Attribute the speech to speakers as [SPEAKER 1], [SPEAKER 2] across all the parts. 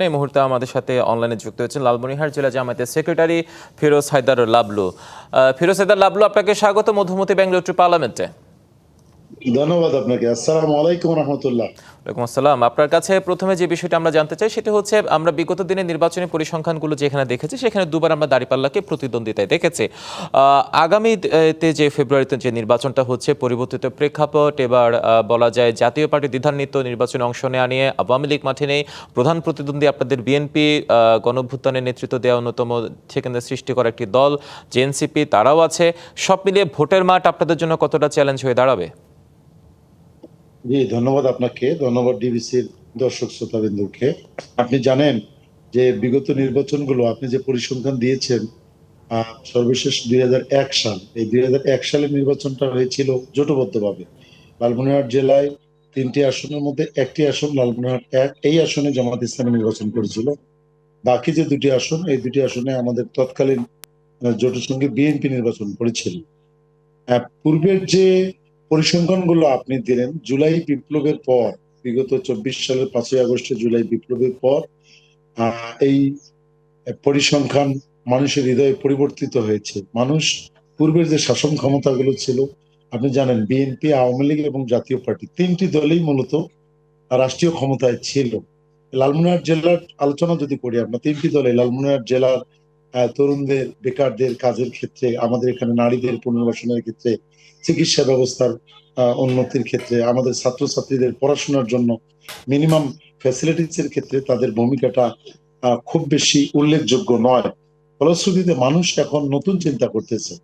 [SPEAKER 1] এই মুহূর্তে আমাদের সাথে অনলাইনে যুক্ত হয়েছেন লালমনিরহাট জেলা জামায়াতের সেক্রেটারি ফিরোজ হায়দার লাবলু। ফিরোজ হায়দার লাবলু, আপনাকে স্বাগত মধুমতি ব্যাংক টু পার্লামেন্টে।
[SPEAKER 2] ধন্যবাদ আপনাকে। আসসালামু আলাইকুম রহমতুল্লাহ।
[SPEAKER 1] ওয়ালাইকুম আসসালাম। আপনার কাছে প্রথমে যে বিষয়টা আমরা জানতে চাই সেটা হচ্ছে, আমরা বিগত দিনে নির্বাচনী পরিসংখ্যানগুলো যেখানে দেখেছি সেখানে দুবার আমরা দাঁড়িপাল্লাকে প্রতিদ্বন্দ্বিতায় দেখেছি। আগামীতে যে ফেব্রুয়ারিতে যে নির্বাচনটা হচ্ছে, পরিবর্তিত প্রেক্ষাপট, এবার বলা যায় জাতীয় পার্টি দ্বিধান্বিত নির্বাচনে অংশ নেওয়া নিয়ে আওয়ামী লীগ মাঠে নেই, প্রধান প্রতিদ্বন্দ্বী আপনাদের বিএনপি, গণঅভ্যুত্থানের নেতৃত্ব দেওয়া অন্যতম সেখানে সৃষ্টি করা একটি দল জেএনসিপি, তারাও আছে। সব মিলিয়ে ভোটের মাঠ আপনাদের জন্য কতটা চ্যালেঞ্জ হয়ে দাঁড়াবে?
[SPEAKER 2] জি, ধন্যবাদ আপনাকে, ধন্যবাদ ডিবিসির দর্শক শ্রোতাবৃন্দকে। আপনি জানেন যে বিগত নির্বাচনগুলো আপনি যে পরিসংখ্যান দিয়েছেন, সর্বশেষ 2001 সাল, এই 2001 সালের নির্বাচনটা হয়েছিল জোটবদ্ধভাবে। লালমনিরহাট জেলায় 3টি আসনের মধ্যে একটি আসন লালমনিরহাট 1, এই আসনে জামাত ইসলামী নির্বাচন করেছিল। বাকি যে দুটি আসন, এই দুটি আসনে আমাদের তৎকালীন জোটের সঙ্গে বিএনপি নির্বাচন করেছিল। পূর্বের যে পরিসংখ্যানগুলো আপনি দিলেন, জুলাই বিপ্লবের পর, বিগত 24 সালের 5ই আগস্টে জুলাই বিপ্লবের পর এই পরিসংখ্যান মানুষের হৃদয়ে পরিবর্তিত হয়েছে। মানুষ পূর্বের যে শাসন ক্ষমতাগুলো ছিল, আপনি জানেন বিএনপি, আওয়ামী লীগ এবং জাতীয় পার্টি, 3টি দলই মূলত রাষ্ট্রীয় ক্ষমতায় ছিল। লালমনিরহাট জেলার আলোচনা যদি করি আমরা, 3টি দলে লালমনিরহাট জেলার তরুণদের, বেকারদের কাজের ক্ষেত্রে, আমাদের এখানে নারীদের পুনর্বাসনের ক্ষেত্রে, চিকিৎসা ব্যবস্থার উন্নতির ক্ষেত্রে, আমাদের ছাত্রছাত্রীদের পড়াশোনার জন্য মিনিমাম ফ্যাসিলিটিস এর ক্ষেত্রে তাদের ভূমিকাটা খুব বেশি উল্লেখযোগ্য নয়। ফলশ্রুতিতে মানুষ এখন নতুন চিন্তা করতেছে।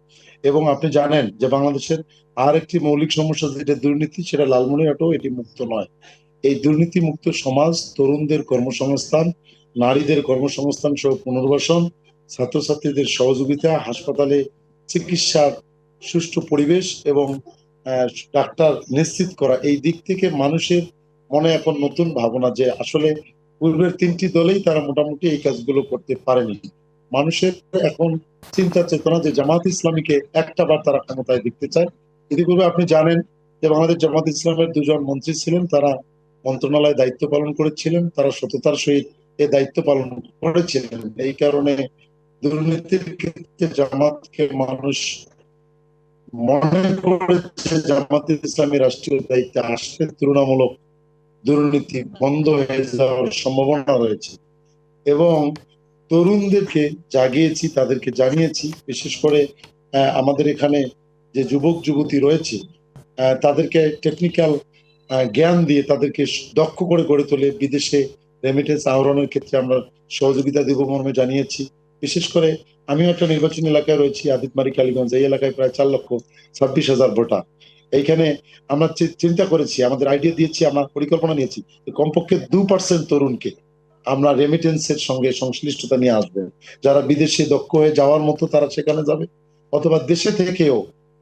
[SPEAKER 2] এবং আপনি জানেন যে বাংলাদেশের আর একটি মৌলিক সমস্যা যেটা দুর্নীতি, সেটা লালমনিরহাটেও এটি মুক্ত নয়। এই দুর্নীতি মুক্ত সমাজ, তরুণদের কর্মসংস্থান, নারীদের কর্মসংস্থান সহ পুনর্বাসন, ছাত্রছাত্রীদের সহযোগিতা, হাসপাতালে চিকিৎসার সুষ্ঠু পরিবেশ এবং ডাক্তার নিশ্চিত করা, এই দিক থেকে মানুষের মনে এখন নতুন ভাবনা যে আসলে পূর্বের 3টি দলেই তারা মোটামুটি এই কাজগুলো করতে পারেনি। মানুষের এখন চিন্তা চেতনা যে জামাত ইসলামীকে একটা বার তারা ক্ষমতায় দেখতে চায়। ইতিপূর্বে আপনি জানেন যে বাংলাদেশ জামাত ইসলামের 2জন মন্ত্রী ছিলেন, তারা মন্ত্রণালয়ে দায়িত্ব পালন করেছিলেন, তারা সততার সহিত এই দায়িত্ব পালন করেছিলেন। এই কারণে দুর্নীতির ক্ষেত্রে জামাতকে মানুষ মনে করেছে জামাত ইসলামী রাষ্ট্রীয় দায়িত্বে আসলে তুলনামূলক দুর্নীতি বন্ধ হয়ে যাওয়ার সম্ভাবনা রয়েছে। এবং তরুণদেরকে জাগিয়েছি, তাদেরকে জানিয়েছি, বিশেষ করে আমাদের এখানে যে যুবক যুবতী রয়েছে তাদেরকে টেকনিক্যাল জ্ঞান দিয়ে তাদেরকে দক্ষ করে গড়ে তোলে বিদেশে রেমিটেন্স আহরণের ক্ষেত্রে আমরা সহযোগিতা দেব মর্মে জানিয়েছি। বিশেষ করে আমিও একটা নির্বাচনী এলাকায় রয়েছি, আদিতমারি কালীগঞ্জ, এই এলাকায় প্রায় 4,26,000 ভোটার। এইখানে আমরা চিন্তা করেছি, আমাদের আইডিয়া দিয়েছি, আমরা পরিকল্পনা নিয়েছি কমপক্ষে 2% তরুণকে আমরা রেমিটেন্সের সঙ্গে সংশ্লিষ্টতা নিয়ে আসবো। যারা বিদেশে দক্ষ হয়ে যাওয়ার মতো তারা সেখানে যাবে, অথবা দেশে থেকেও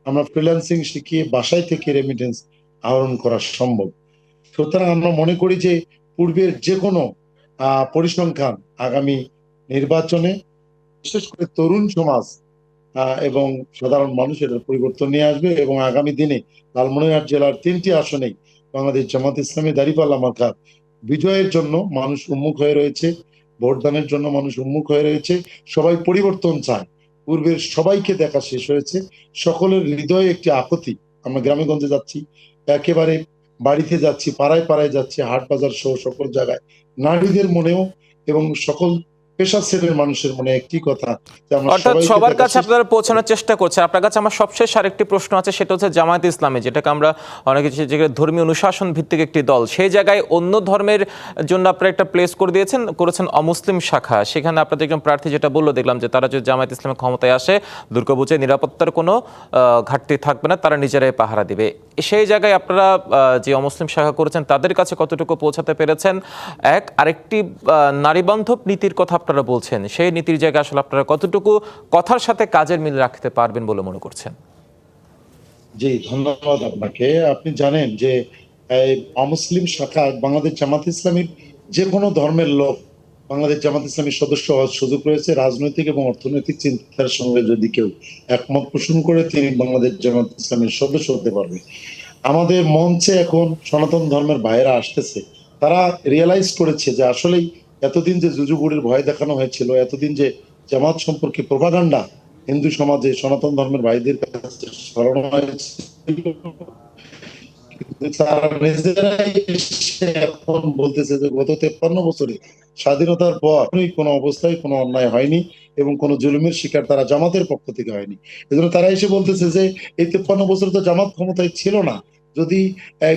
[SPEAKER 2] আমরা ফ্রিল্যান্সিং শিখিয়ে বাসায় থেকে রেমিটেন্স আহরণ করা সম্ভব। সুতরাং আমরা মনে করি যে পূর্বের যে কোনো পরিসংখ্যান আগামী নির্বাচনে, বিশেষ করে তরুণ সমাজ এবং সাধারণ মানুষ এটার পরিবর্তন নিয়ে আসবে। এবং আগামী দিনে লালমনিরহাট জেলার 3টি আসনেই বাংলাদেশ জামাত ইসলামী দাঁড়িপাল্লা মার্কা বিজয়ের জন্য মানুষ উন্মুখ হয়ে রয়েছে, ভোটদানের জন্য মানুষ উন্মুখ হয়ে রয়েছে। সবাই পরিবর্তন চায়, পূর্বের সবাইকে দেখা শেষ হয়েছে, সকলের হৃদয়ে একটি আকুতি। আমরা গ্রামে গঞ্জে যাচ্ছি, একেবারে বাড়িতে যাচ্ছি, পাড়ায় পাড়ায় যাচ্ছি, হাট বাজার সহ সকল জায়গায় নারীদের মনেও এবং সকল পেশা শ্রেণীর মানুষের মনে একটি কথা যে আমরা
[SPEAKER 1] অর্থাৎ
[SPEAKER 2] সবাইকে
[SPEAKER 1] সবার
[SPEAKER 2] দেখা
[SPEAKER 1] কাছে
[SPEAKER 2] শেষ।
[SPEAKER 1] আপনারা পৌঁছানোর চেষ্টা করছেন। আপনার কাছে আমার সবশেষ আরেকটি প্রশ্ন আছে, সেটা হচ্ছে জামায়াত ইসলামী, যেটাকে আমরা অনেকে ধর্মীয় অনুশাসন ভিত্তিক একটি দল, সেই জায়গায় অন্য ধর্মের জন্য আপনারা একটা প্লেস করে করেছেন অমুসলিম শাখা। সেখানে আপনাদের একজন প্রার্থী যেটা বললো, দেখলাম যে তারা যদি জামায়াত ইসলামের ক্ষমতায় আসে, দুর্গাপূজায় নিরাপত্তার কোনো ঘাটতি থাকবে না, তারা নিজেরাই পাহারা দিবে। সেই জায়গায় আপনারা যে অমুসলিম শাখা করেছেন তাদের কাছে কতটুকু পৌঁছাতে পেরেছেন? আরেকটি নারীবান্ধব নীতির কথা আপনারা বলছেন, সেই নীতির জায়গায় আসলে আপনারা কতটুকু কথার সাথে কাজের মিল রাখতে পারবেন বলে মনে করছেন?
[SPEAKER 2] জি, ধন্যবাদ আপনাকে। আপনি জানেন যে অমুসলিম শাখা বাংলাদেশ জামাত ইসলামীর যে কোনো ধর্মের লোক বাংলাদেশ জামাত ইসলামীর সদস্য হওয়ার সুযোগ রয়েছে। রাজনৈতিক এবং অর্থনৈতিক চিন্তার সঙ্গে যদি কেউ একমত পোষণ করে, তিনি বাংলাদেশ জামাত ইসলামীর সদস্য হতে পারবে। আমাদের মঞ্চে এখন সনাতন ধর্মের ভাইয়েরা আসতেছে, তারা রিয়েলাইজ করেছে যে আসলেই এতদিন যে জুজুগুড়ির ভয় দেখানো হয়েছিল, এতদিন যে জামাত সম্পর্কে প্রোপাগান্ডা হিন্দু সমাজে সনাতন ধর্মের ভাইদের কাছে ছড়ানো হয়েছিল, তারা নিজেরাই এসে এখন বলতেছে যে গত 53 বছরে স্বাধীনতার পর কোনো অবস্থায় কোনো অন্যায় হয়নি এবং কোনো জুলুমের শিকার তারা জামাতের পক্ষ থেকে হয়নি। এজন্য তারা এসে বলতেছে যে এই 53 বছর তো জামাত ক্ষমতায় ছিল না, যদি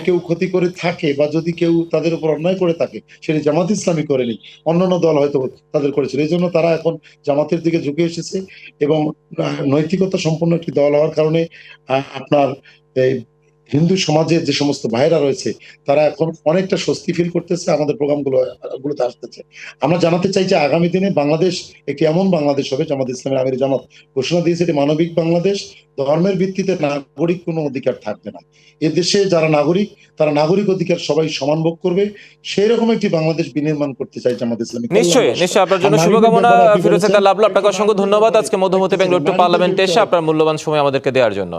[SPEAKER 2] কেউ ক্ষতি করে থাকে বা যদি কেউ তাদের উপর অন্যায় করে থাকে সেটি জামাত ইসলামী করেনি, অন্যান্য দল হয়তো তাদের করেছিল। এই জন্য তারা এখন জামাতের দিকে ঝুঁকে এসেছে এবং নৈতিকতা সম্পন্ন একটি দল হওয়ার কারণে আপনার এই হিন্দু সমাজের যে সমস্ত ভাইরা রয়েছে তারা এখন অনেকটা স্বস্তি ফিল করতেছে, আমাদের প্রোগ্রামগুলোতে আসতেছে। আমরা জানাতে চাই যে আগামী দিনে বাংলাদেশ একটি এমন বাংলাদেশ হবে, জামাত ইসলামের আমির জামাত ঘোষণা দিয়েছে এটি মানবিক বাংলাদেশ, ধর্মের ভিত্তিতে নাগরিক কোনো অধিকার থাকবে না। এ দেশে যারা নাগরিক তারা নাগরিক অধিকার সবাই সমান ভোগ করবে, সেই রকম একটি বাংলাদেশ বিনির্মাণ করতে চাই জামাত ইসলামী।
[SPEAKER 1] নিশ্চয়ই নিশ্চয়ই, আপনার জন্য শুভকামনা ফিরোজ লাভলু। আপনাকে অসংখ্য ধন্যবাদ আজকে মধ্যমতি বেঙ্গলুরু পার্লামেন্টে এসে আপনার মূল্যবান সময় আমাদেরকে দেওয়ার জন্য।